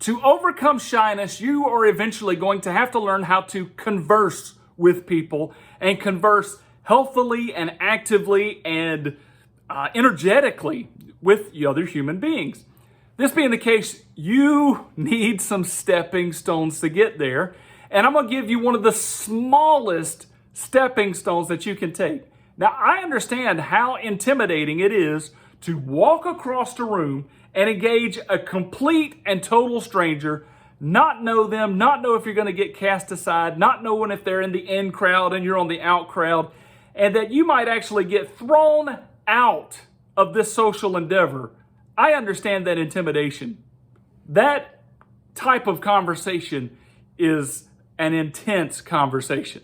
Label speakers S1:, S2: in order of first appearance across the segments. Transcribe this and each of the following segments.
S1: To overcome shyness, you are eventually going to have to learn how to converse with people and converse healthily and actively and energetically with the other human beings. This being the case, you need some stepping stones to get there. And I'm going to give you one of the smallest stepping stones that you can take. Now, I understand how intimidating it is to walk across the room and engage a complete and total stranger, not know them, not know if you're going to get cast aside, not knowing if they're in the in crowd and you're on the out crowd, and that you might actually get thrown out of this social endeavor. I understand that intimidation. That type of conversation is an intense conversation.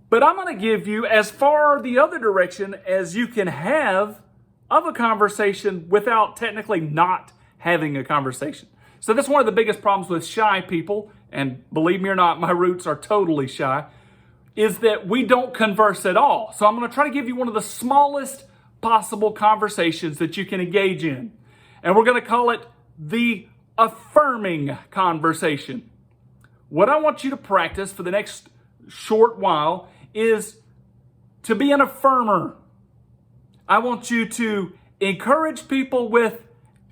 S1: But I'm going to give you as far the other direction as you can have of a conversation without technically not having a conversation. So that's one of the biggest problems with shy people, and believe me or not, my roots are totally shy, is that we don't converse at all. So I'm going to try to give you one of the smallest possible conversations that you can engage in. And we're going to call it the affirming conversation. What I want you to practice for the next short while is to be an affirmer. I want you to encourage people with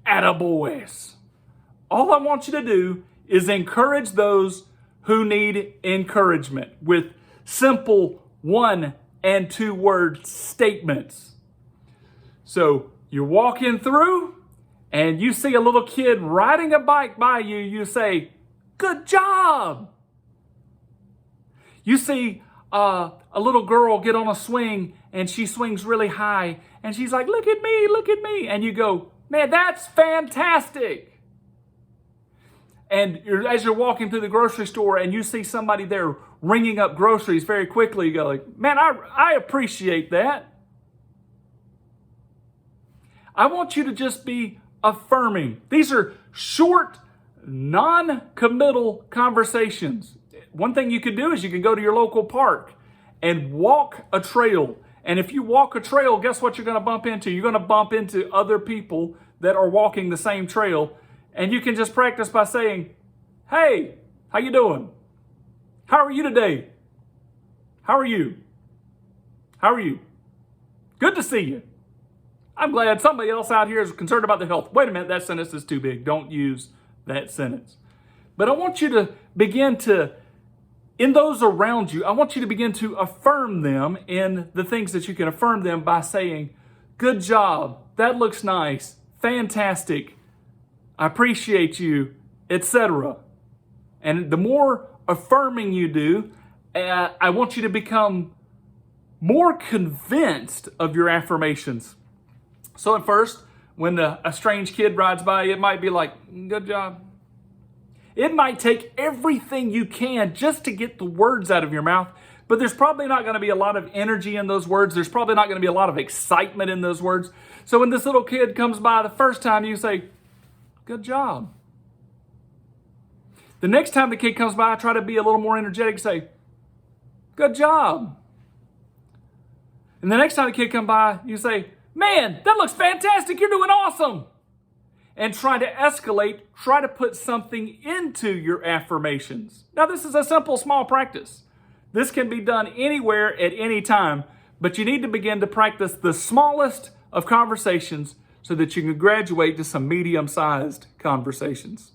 S1: attaboys. All I want you to do is encourage those who need encouragement with simple 1 and 2 word statements. So you're walking through and you see a little kid riding a bike by you, you say, "Good job." You see a little girl get on a swing and she swings really high and she's like, "Look at me, look at me." And you go, "Man, that's fantastic." And as you're walking through the grocery store and you see somebody there ringing up groceries very quickly, you go like, "Man, I appreciate that." I want you to just be affirming. These are short, non-committal conversations. One thing you could do is you can go to your local park and walk a trail. And if you walk a trail, guess what you're going to bump into? You're going to bump into other people that are walking the same trail. And you can just practice by saying, "Hey, how you doing? How are you today? How are you? How are you? Good to see you. I'm glad somebody else out here is concerned about their health." Wait a minute, that sentence is too big. Don't use that sentence. But I want you to begin to, in those around you, I want you to begin to affirm them in the things that you can affirm them by saying, "Good job. That looks nice. Fantastic. I appreciate you," etc. And the more affirming you do, I want you to become more convinced of your affirmations. So at first, when a strange kid rides by, it might be like, "Good job." It might take everything you can just to get the words out of your mouth, but there's probably not going to be a lot of energy in those words. There's probably not going to be a lot of excitement in those words. So when this little kid comes by the first time, you say, "Good job." The next time the kid comes by, try to be a little more energetic, say, "Good job." And the next time the kid comes by, you say, "Man, that looks fantastic. You're doing awesome." And try to escalate, try to put something into your affirmations. Now, this is a simple, small practice. This can be done anywhere at any time, but you need to begin to practice the smallest of conversations so that you can graduate to some medium-sized conversations.